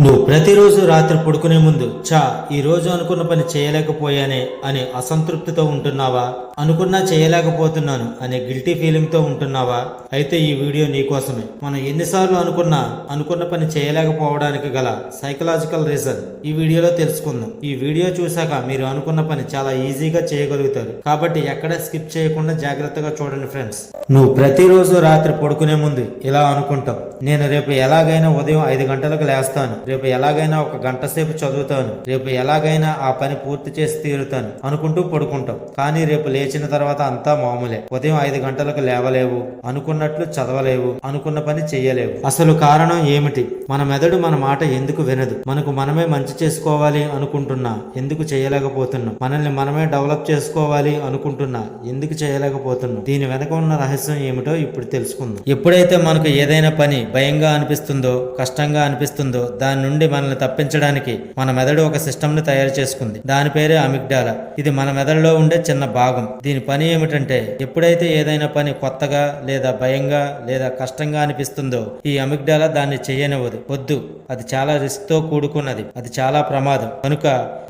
నువ్వు ప్రతిరోజు రాత్రి పడుకునే ముందు ఈ రోజు అనుకున్న పని చేయలేకపోయానే అనే అసంతృప్తితో ఉంటున్నావా? అనుకున్నా చేయలేకపోతున్నాను అనే గిల్టీ ఫీలింగ్ తో ఉంటున్నావా? అయితే ఈ వీడియో నీకోసమే. మనం ఎన్నిసార్లు అనుకున్న పని చేయలేకపోవడానికి గల సైకలాజికల్ రీజన్ ఈ వీడియోలో తెలుసుకుందాం. ఈ వీడియో చూశాక మీరు అనుకున్న పని చాలా ఈజీగా చేయగలుగుతారు. కాబట్టి ఎక్కడ స్కిప్ చేయకుండా జాగ్రత్తగా చూడండి ఫ్రెండ్స్. నువ్వు ప్రతిరోజు రాత్రి పడుకునే ముందు ఇలా అనుకుంటావు, నేను రేపు ఎలాగైనా ఉదయం 5 గంటలకు లేస్తాను, రేపు ఎలాగైనా 1 గంట సేపు చదువుతాను, రేపు ఎలాగైనా ఆ పని పూర్తి చేసి తీరుతాను అనుకుంటూ పడుకుంటావు. కానీ రేపు లేచిన తర్వాత అంతా మామూలే. ఉదయం 5 గంటలకు లేవలేవు, అనుకున్నట్లు చదవలేవు, అనుకున్న పని చెయ్యలేవు. అసలు కారణం ఏమిటి? మన మెదడు మన మాట ఎందుకు వినదు? మనకు మనమే మంచి చేసుకోవాలి అనుకుంటున్నా ఎందుకు చేయలేకపోతున్నాం? మనల్ని మనమే డెవలప్ చేసుకోవాలి అనుకుంటున్నా ఎందుకు చేయలేకపోతున్నాం? దీని వెనక ఉన్న రహస్యం ఏమిటో ఇప్పుడు తెలుసుకుందాం. ఎప్పుడైతే మనకు ఏదైనా పని భయంగా అనిపిస్తుందో, కష్టంగా అనిపిస్తుందో, దాని నుండి మనల్ని తప్పించడానికి మన మెదడు ఒక సిస్టమ్ ని తయారు చేసుకుంది. దాని పేరే అమిగ్డాలా. ఇది మన మెదడులో ఉండే చిన్న భాగం. దీని పని ఏమిటంటే, ఎప్పుడైతే ఏదైనా పని కొత్తగా లేదా భయంగా లేదా కష్టంగా అనిపిస్తుందో ఈ అమిగ్డాలా దాన్ని చేయనివ్వదు. వద్దు, అది చాలా రిస్క్ తో కూడుకున్నది, అది చాలా ప్రమాదం, కనుక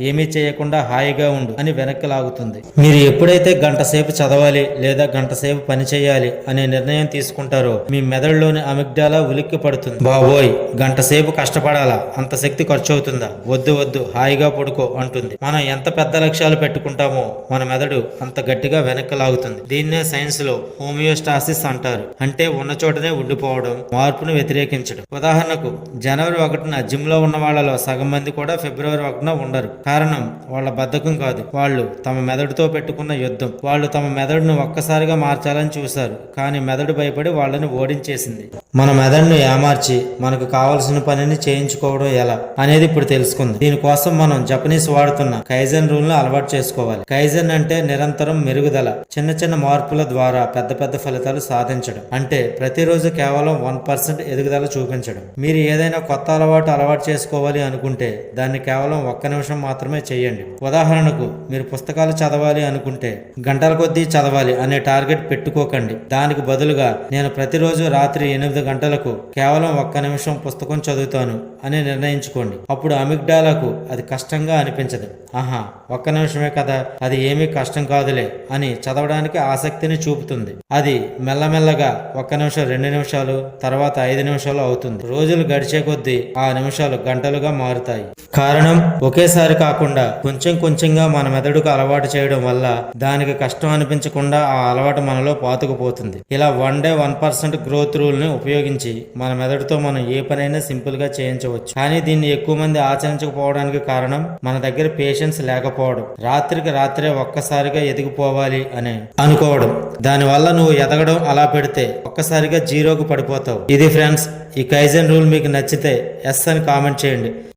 ఏమీ చేయకుండా హాయిగా ఉండు అని వెనక్కి లాగుతుంది. మీరు ఎప్పుడైతే గంట సేపు చదవాలి లేదా గంట సేపు పని చేయాలి అనే నిర్ణయం తీసుకుంటారో మీ మెదడులోని అమిగ్డాలా ఉలిక్కి పడుతుంది. బాబోయ్, గంట సేపు కష్టపడాలా? అంత శక్తి ఖర్చు అవుతుందా? వద్దు వద్దు, హాయిగా పడుకో అంటుంది. మనం ఎంత పెద్ద లక్ష్యాలు పెట్టుకుంటామో మన మెదడు అంత గట్టిగా వెనక్కి లాగుతుంది. దీన్నే సైన్స్ లో హోమియోస్టాసిస్ అంటారు. అంటే ఉన్న చోటనే ఉండిపోవడం, మార్పును వ్యతిరేకించడం. ఉదాహరణకు జనవరి 1న జిమ్ లో ఉన్న వాళ్ళలో సగం మంది కూడా ఫిబ్రవరి 1న ఉండరు. కారణం వాళ్ళ బద్ధకం కాదు, వాళ్ళు తమ మెదడుతో పెట్టుకున్న యుద్ధం. వాళ్ళు తమ మెదడును ఒక్కసారిగా మార్చాలని చూశారు, కానీ మెదడు భయపడి వాళ్ళని ఓడించేసింది. మన మెదడును ఏమార్చి మనకు కావలసిన పనిని చేయించుకోవడం ఎలా అనేది ఇప్పుడు తెలుసుకుందాం. దీనికోసం మనం జపనీస్ వాడుతున్న కైజెన్ రూల్ ను అలవాటు చేసుకోవాలి. కైజెన్ అంటే నిరంతరం మెరుగుదల, చిన్న చిన్న మార్పుల ద్వారా పెద్ద పెద్ద ఫలితాలు సాధించడం. అంటే ప్రతిరోజు కేవలం 1% ఎదుగుదల చూపించడం. మీరు ఏదైనా కొత్త అలవాటు చేసుకోవాలి అనుకుంటే దాన్ని కేవలం 1 నిమిషం మాత్రమే చేయండి. ఉదాహరణకు మీరు పుస్తకాలు చదవాలి అనుకుంటే గంటల కొద్దీ చదవాలి అనే టార్గెట్ పెట్టుకోకండి. దానికి బదులుగా నేను ప్రతిరోజు రాత్రి 8 గంటలకు కేవలం 1 నిమిషం పుస్తకం చదువుతాను అని నిర్ణయించుకోండి. అప్పుడు అమిగ్డాలాకు అది కష్టంగా అనిపించదు. ఆహా, 1 నిమిషమే కదా, అది ఏమీ కష్టం కాదులే అని చదవడానికి ఆసక్తిని చూపుతుంది. అది మెల్లమెల్లగా 1 నిమిషం, 2 నిమిషాలు, తర్వాత 5 నిమిషాలు అవుతుంది. రోజులు గడిచే కొద్దీ ఆ నిమిషాలు గంటలుగా మారుతాయి. కారణం, ఒకేసారి కాకుండా కొంచెం కొంచెంగా మన మెదడుకు అలవాటు చేయడం వల్ల దానికి కష్టం అనిపించకుండా ఆ అలవాటు మనలో పాతుకుపోతుంది. ఇలా 1 డే 1% గ్రోత్ రూల్ ని ఉపయోగించి మన మెదడుతో మనం ఏ పనైనా సింపుల్ గా చేయించవచ్చు. కానీ దీన్ని ఎక్కువ మంది ఆచరించకపోవడానికి కారణం మన దగ్గర పేషెన్స్ లేకపోవడం. రాత్రికి రాత్రే ఒక్కసారిగా ఎదిగిపోవాలి అని అనుకోవడం. దానివల్ల నువ్వు ఎదగడం అలా పెడితే ఒక్కసారిగా జీరోకు పడిపోతావు. ఇది ఫ్రెండ్స్, ఈ కైజెన్ రూల్ మీకు నచ్చితే ఎస్ అని కామెంట్ చేయండి.